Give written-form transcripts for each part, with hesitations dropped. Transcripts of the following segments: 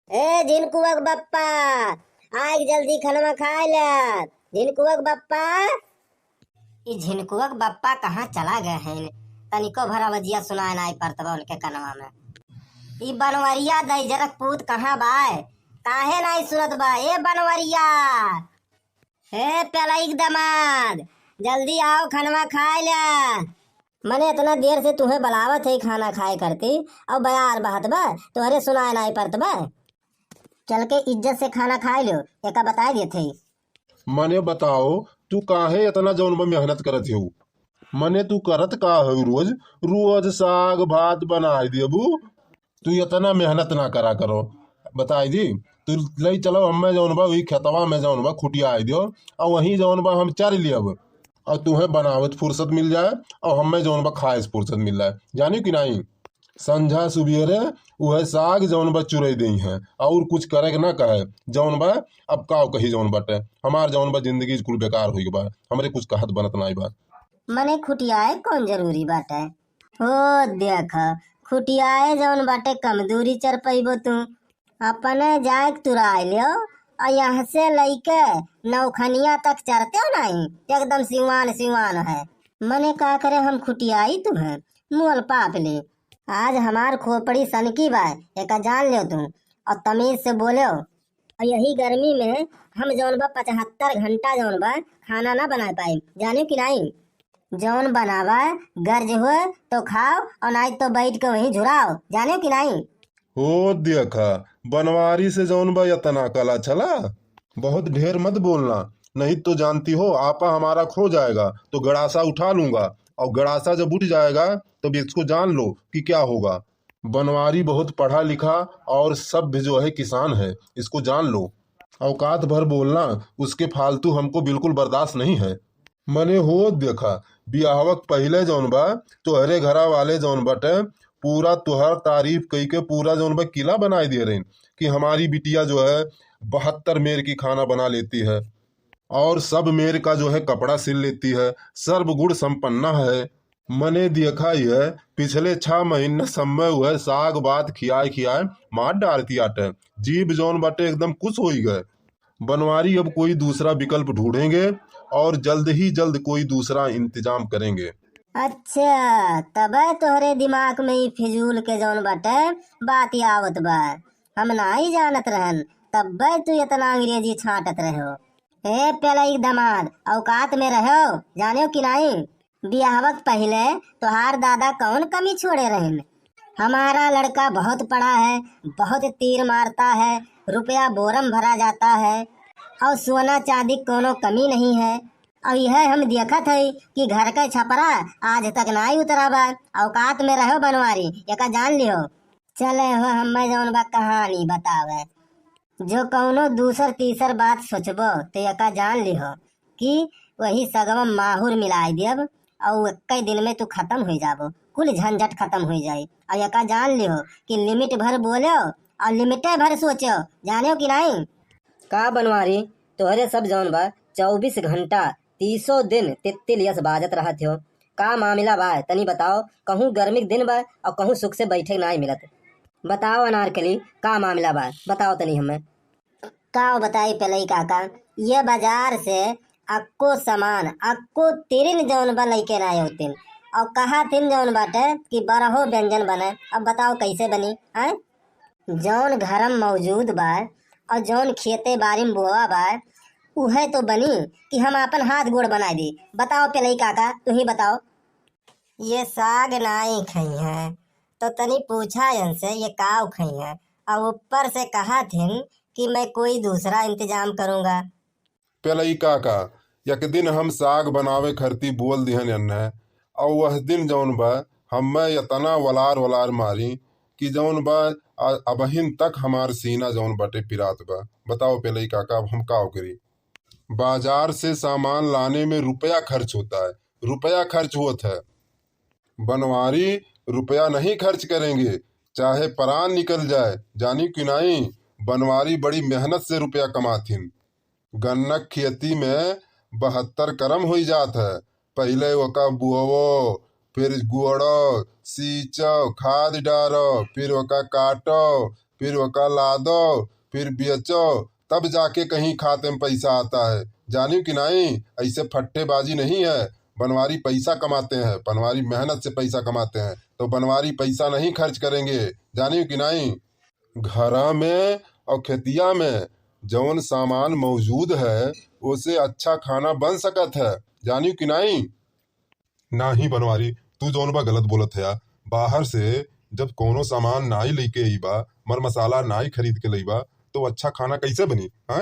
ए झिनकुवक बप्पा, आग जल्दी खाना खाए ला। झिनकुवक बप्पा। ई झिनकुवक बप्पा कहाँ चला गए हैं? तनिको भरा वजिया सुनाए नाई परतबा उनके कनवा में। ई बनवरिया दैजरक पूत कहाँ बाय? काहे नाई सुनत बा? ए बनवरिया, हे प्यालाइक दमाद, जल्दी आओ खाना खाए ला। मने इतना देर से तुम्हें बलावत है खाना खाए करती, अब बयार बहत बा तुम्हारे सुनाए नाई परत बा। चल के इज्जत से खाना खाए लो, एका बता दिए थे। मने बताओ, तू काहे इतना जौन बा मेहनत करत हो? मने तू करत का है? रोज रोज साग भात बनाए देबू। तू इतना मेहनत ना करा करो। बताई दी, तू लई चलो हमें जौन बा वही खेतवा में जौन बा खुटिया दियो, और वहीं जौन बा हम चर लियब, और तुम्हें बनावत फुर्सत मिल जाए और हमें जौन बा खाए से फुर्सत मिल जाए। जानी कि नहीं? संझा सुबेरे वह साग जौन बा चुरई दई है और कुछ करे के ना कहे जौन बा। अब का कही जौन बाटे हमार जौन बा जिंदगी कुल बेकार हुई बा, हमरे कुछ कहत बनत नाई बा। मने खुटियाए कौन जरूरी बाटे? हो देख, खुटियाए जौन बाटे कम दूरी चर पैबो तू। अपने जाए तुराए लियो, और यहाँ से लईके नौखनिया तक चरते हो नहीं, एकदम सिवान सिवान है। मने का करे हम खुटियाई तुम्हें मुअल पाप ले। आज हमार खोपड़ी सनकी बा, एका जान लियो तुम, और तमीज से बोलो। और यही गर्मी में हम जौन बा 75 घंटा जौन बा खाना ना बना पाए, जाने कि नहीं? जौन बनावा गर्ज हुए तो खाओ, और नहीं तो बैठ के वहीं झुराओ, जाने कि नहीं? हो देखा, बनवारी से जौन बा इतना कला चला। बहुत ढेर मत बोलना, नहीं तो जानती हो आपा हमारा खो जाएगा तो गड़ासा उठा लूंगा, और गड़ासा जब उठ जाएगा तब इसको जान लो कि क्या होगा। बनवारी बहुत पढ़ा लिखा और सभ्य जो है किसान है, इसको जान लो। औकात भर बोलना, उसके फालतू हमको बिल्कुल बर्दाश्त नहीं है। मने हो देखा, बियाहवक पहले जौन बा तोहरे घरा वाले जौन बटे पूरा तुहर तारीफ कई के पूरा जौन बा किला बनाए दे रहे कि हमारी बिटिया जो है 72 मेर की खाना बना लेती है, और सब मेर का जो है कपड़ा सिल लेती है, सर्वगुण संपन्ना है। मने देखा ही है पिछले 6 महीने समय हुए साग बात खियाए खियाए मार डालती आटे, जीभ जौन बाटे एकदम कुछ हो ही गए। बनवारी अब कोई दूसरा विकल्प ढूंढेंगे और जल्द ही जल्द कोई दूसरा इंतजाम करेंगे। अच्छा, तबे तोहरे दिमाग में ही फिजूल के जौन बाटे बात आवत बा। हम नहीं जानत रहन, तबे तू इतना अंग्रेजी छाटत रहो। हे पेलाई दमाद, औकात में रहो, जानो कि नहीं? बियाहवक पहले तोहार दादा कौन कमी छोड़े रहन? हमारा लड़का बहुत पढ़ा है, बहुत तीर मारता है, रुपया बोरम भरा जाता है, और सोना चांदी कोनो कमी नहीं है। और यह हम देखत है कि घर का छपरा आज तक नहीं उतरा बा। औकात में रहो बनवारी, एका जान लियो। चले हो हमें जौन बा कहानी बतावे, जो कौनो दूसर तीसर बात सोचबो तो एका जान लिहो कि वही सगम माहुर मिलाई देब, और कई दिन में तू खत्म हो जाबो, कुल झंझट खत्म हो जाए। और एका जान लिहो कि लिमिट भर बोलो और लिमिटे भर सोचो, जानो कि नहीं? का बनवारी, तोहरे सब जौन बा 24 घंटा 300 दिन तित्तिलियस बाजत रहत हो। का मामला बा तनी बताओ? कहूँ गर्मी के दिन बा और कहूँ सुख से बैठे नहीं मिलत। बताओ अनारकली, का मामला बा बताओ तनी हमें। का बताई पलई काका, ये बाजार से अक्को सामान अक्को तिरिन जौन बा लइके ना होतिन, और कहा थिन जौन बाटे कि बरहो व्यंजन बने। अब बताओ कैसे बनी है? जौन घरम मौजूद बा और जौन खेते बारी में बोआ बा उहे तो बनी कि हम अपन हाथ गोड़ बनाए दी। बताओ पेलई काका, तू ही बताओ। ये साग नाई खई है तो तनी पूछा इनसे ये काव खई है, और ऊपर से कहा थिन कि मैं कोई दूसरा इंतजाम करूंगा। पेलई काका, एक दिन हम साग बनावे खरती बोल दिहन अन्ना, और वह दिन जौन बा हमें इतना वलार वलार मारी कि जौन बा अबहिन तक हमार सीना जौन बाटे पिरात बा। बताओ पेलई काका, अब हम का करी? बाजार से सामान लाने में रुपया खर्च होता है, रुपया खर्च होता है। बनवारी रुपया नहीं खर्च करेंगे चाहे परान निकल जाए, जानी कि नहीं? बनवारी बड़ी मेहनत से रुपया कमाथिन। गन्ना खेती में 72 करम हो जात है। पहले ओका बुओ, फिर गुड़ो, सींचो, खाद डालो, फिर ओका काटो, फिर वका लादो, फिर बेचो, तब जाके कहीं खाते में पैसा आता है। जानियो कि नहीं, ऐसे फट्टेबाजी नहीं है। बनवारी पैसा कमाते हैं, बनवारी मेहनत से पैसा कमाते हैं, तो बनवारी पैसा नहीं खर्च करेंगे। जानियो कि नहीं, घरा में और खेतिया में जौन सामान मौजूद है उसे अच्छा खाना बन सकत है। जानियो कि नहीं। नाही बनवारी, तू जौन बा गलत बोलत है यार। बाहर से जब कोनो सामान नाई लेके आईबा, मर मसाला नाई खरीद के लईबा, तो अच्छा खाना कैसे बनी है।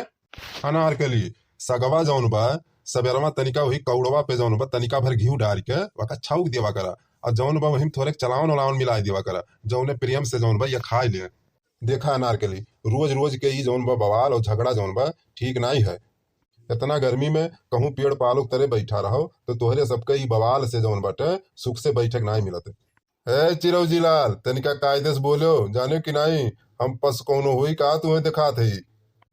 अनार के लिए सगवा जौन बा, सबेरवा तनिका वही कौड़वा पे जौन बा तनिका भर घी डाल के वका छौक देवा करा, और जौन बा वही थोड़े चलावन उलावन मिला देवा करा, जौने प्रेम से जौन बा ये खाए ले। देखा अनार के लिए रोज रोज के ही जौन बा बवाल और झगड़ा जौन बा ठीक नहीं है। इतना गर्मी में कहूँ पेड़ पालो तरे बैठा रहो तो तोहरे सबके ही बवाल से जौन बाटे सुख से बैठक नहीं मिलत। ए चिरौजी लाल, तनिका कायदे से बोलो। जाने कि नहीं, हम पस कोनो हुई का तुम्हें दिखा थे।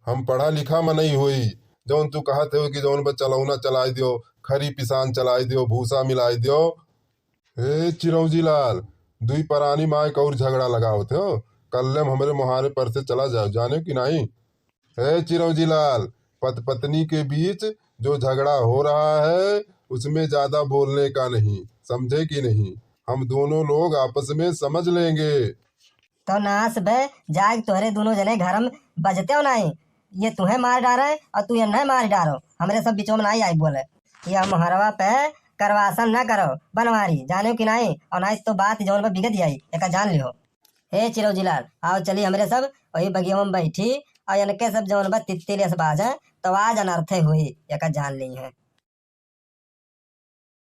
हम पढ़ा लिखा में नहीं हुई। जौन तू कहा थे कि जौन बा चलौना चलाई दियो, खरी पिसान चलाई दियो, भूसा मिलाई दियो। ए चिरौजी लाल, दुई परानी माए का और झगड़ा लगाओ थे हो। कल्ले हमारे मुहारे पर से चला जाओ। जाने कि नहीं। है चिरौजी लाल, पत्नी के बीच जो झगड़ा हो रहा है उसमें ज्यादा बोलने का नहीं, समझे कि नहीं। हम दोनों लोग आपस में समझ लेंगे। तो नास बे जाग तोहरे दोनों जने घर में बजते हो नहीं। ये तुम्हें मार डारे और तू ये नहीं मार डारो, हमारे सब बीचों में नहीं आई बोले। ये मोहरवा पे करवासन न करो बनवारी, जाने कि नहीं। और नहीं तो बात जौन पर बिगड़ जाई, एक जान लियो। हे चिरौजी लाल, आओ चली हमरे सब वही बगिया में बैठी और इनके सब जौन बा तित्ती ले बाज है, तो आज अनर्थे हुई एक जान ली है।